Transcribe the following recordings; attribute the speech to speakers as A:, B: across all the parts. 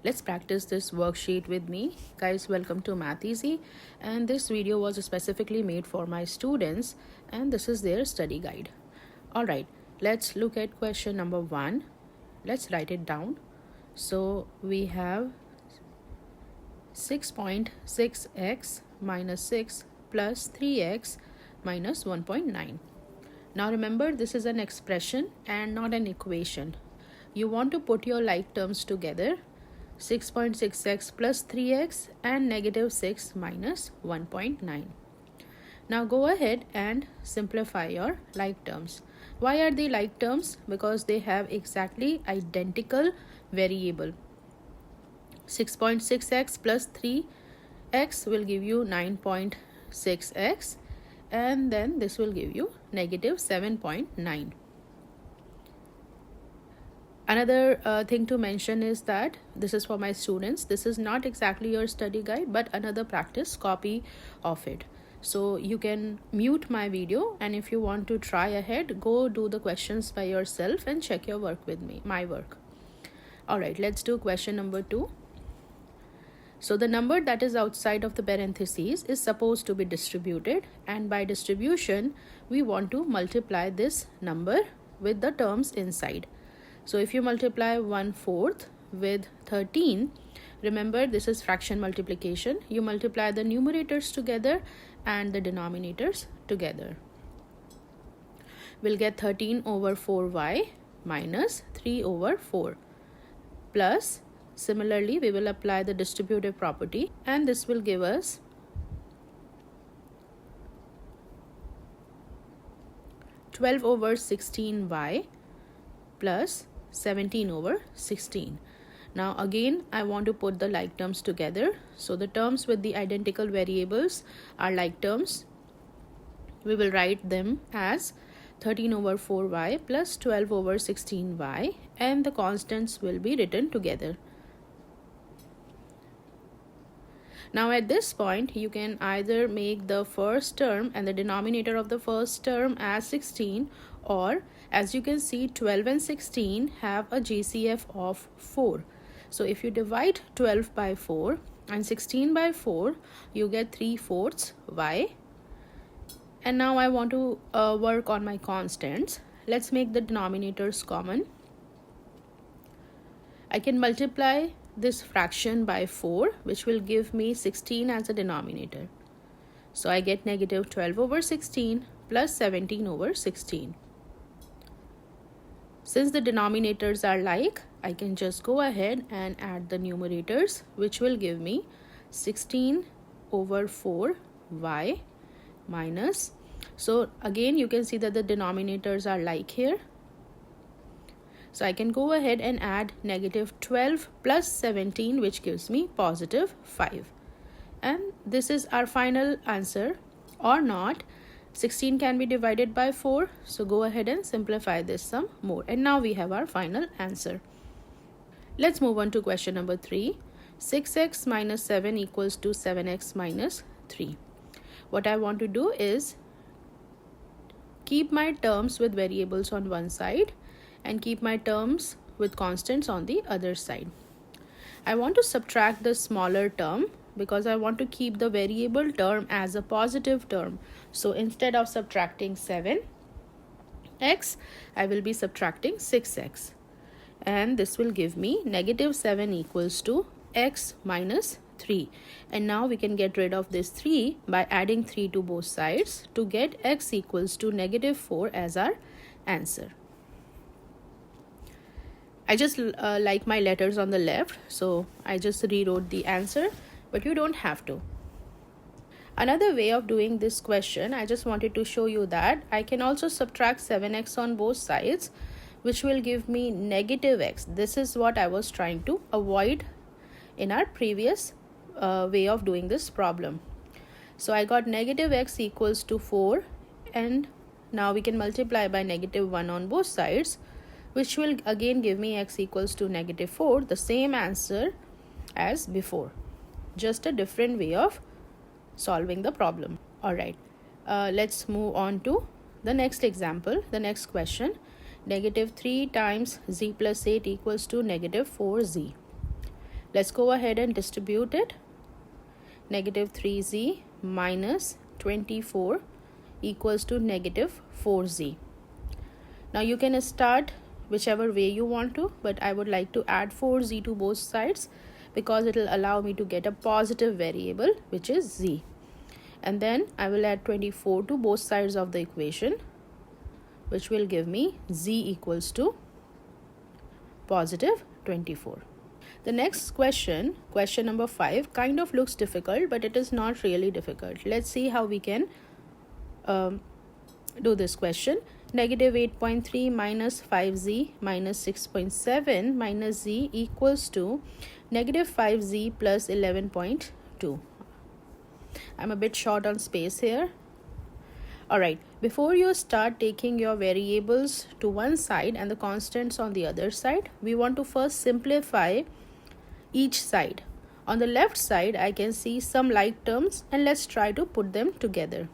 A: Let's practice this worksheet with me. Guys, welcome to Math Easy, and this video was specifically made for my students, and this is their study guide. Alright, let's look at question number 1. Let's write it down. So we have 6.6x minus 6 plus 3x minus 1.9. Now remember, this is an expression and not an equation. You want to put your like terms together, 6.6x plus 3x and negative 6 minus 1.9. Now go ahead and simplify your like terms. Why are they like terms? Because they have exactly identical variable. 6.6x plus 3x will give you 9.6x, and then this will give you negative 7.9. Another thing to mention is that this is for my students. This is not exactly your study guide, but another practice copy of it. So you can mute my video, and if you want to try ahead, go do the questions by yourself and check your work with me, my work. Alright, let's do question number 2. So the number that is outside of the parentheses is supposed to be distributed, and by distribution we want to multiply this number with the terms inside. So if you multiply 1/4 with 13, remember this is fraction multiplication. You multiply the numerators together and the denominators together. We'll get 13 over 4y minus 3 over 4 plus, similarly we will apply the distributive property, and this will give us 12 over 16y plus 17 over 16. Now again I want to put the like terms together. So the terms with the identical variables are like terms. We will write them as 13 over 4y plus 12 over 16y, and the constants will be written together. Now at this point you can either make the first term and the denominator of the first term as 16, or as you can see 12 and 16 have a GCF of 4. So if you divide 12 by 4 and 16 by 4, you get 3/4 y. And now I want to work on my constants. Let's make the denominators common. I can multiply this fraction by 4, which will give me 16 as a denominator. So I get negative 12 over 16 plus 17 over 16. Since the denominators are like, I can just go ahead and add the numerators, which will give me 16 over 4y minus, so again you can see that the denominators are like here. So I can go ahead and add negative 12 plus 17, which gives me positive 5. And this is our final answer, or not. 16 can be divided by 4. So go ahead and simplify this some more. And now we have our final answer. Let's move on to question number 3. 6x minus 7 equals to 7x minus 3. What I want to do is keep my terms with variables on one side and keep my terms with constants on the other side. I want to subtract the smaller term because I want to keep the variable term as a positive term. So instead of subtracting 7x, I will be subtracting 6x. And this will give me negative 7 equals to x minus 3. And now we can get rid of this 3 by adding 3 to both sides to get x equals to negative 4 as our answer. I just like my letters on the left, so I just rewrote the answer, but you don't have to. Another way of doing this question, I just wanted to show you that I can also subtract 7x on both sides, which will give me negative x. This is what I was trying to avoid in our previous way of doing this problem. So I got negative x equals to 4, and now we can multiply by negative 1 on both sides, which will again give me x equals to negative 4, the same answer as before, just a different way of solving the problem. Alright, let's move on to the next example, the next question. Negative 3 times z plus 8 equals to negative 4z. Let's go ahead and distribute it. Negative 3z minus 24 equals to negative 4z. Now you can start whichever way you want to, but I would like to add 4z to both sides because it will allow me to get a positive variable, which is z. And then I will add 24 to both sides of the equation, which will give me z equals to positive 24. The next question, question number 5, kind of looks difficult, but it is not really difficult. Let's see how we can do this question. Negative 8.3 minus 5z minus 6.7 minus z equals to negative 5z plus 11.2. I'm a bit short on space here. Alright, before you start taking your variables to one side and the constants on the other side, we want to first simplify each side. On the left side, I can see some like terms, and let's try to put them together.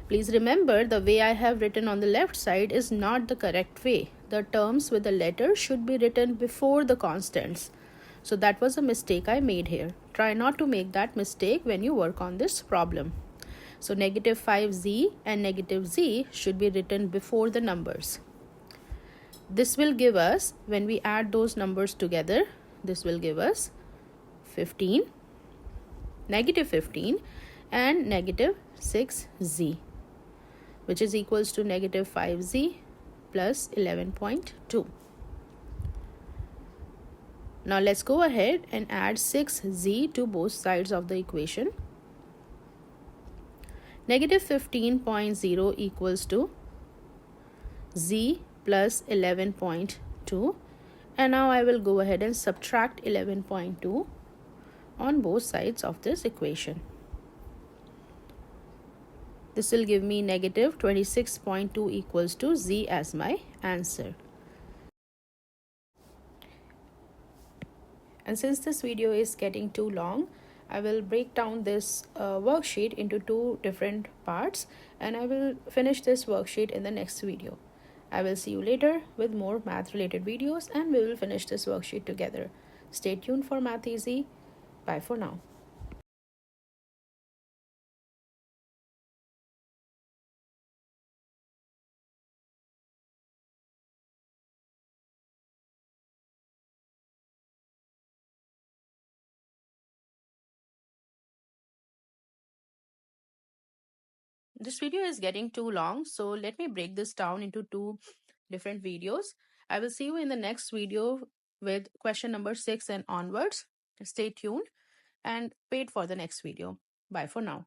A: Please remember, the way I have written on the left side is not the correct way. The terms with the letter should be written before the constants. So that was a mistake I made here. Try not to make that mistake when you work on this problem. So negative 5z and negative z should be written before the numbers. This will give us, when we add those numbers together, this will give us 15, negative 15 and negative 6z, which is equals to negative 5z plus 11.2. Now let's go ahead and add 6z to both sides of the equation. Negative 15.0 equals to z plus 11.2, and now I will go ahead and subtract 11.2 on both sides of this equation. This will give me negative 26.2 equals to z as my answer. And since this video is getting too long, I will break down this worksheet into two different parts, and I will finish this worksheet in the next video. I will see you later with more math related videos, and we will finish this worksheet together. Stay tuned for Math Easy. Bye for now. This video is getting too long, so let me break this down into two different videos. I will see you in the next video with question number 6 and onwards. Stay tuned and wait for the next video. Bye for now.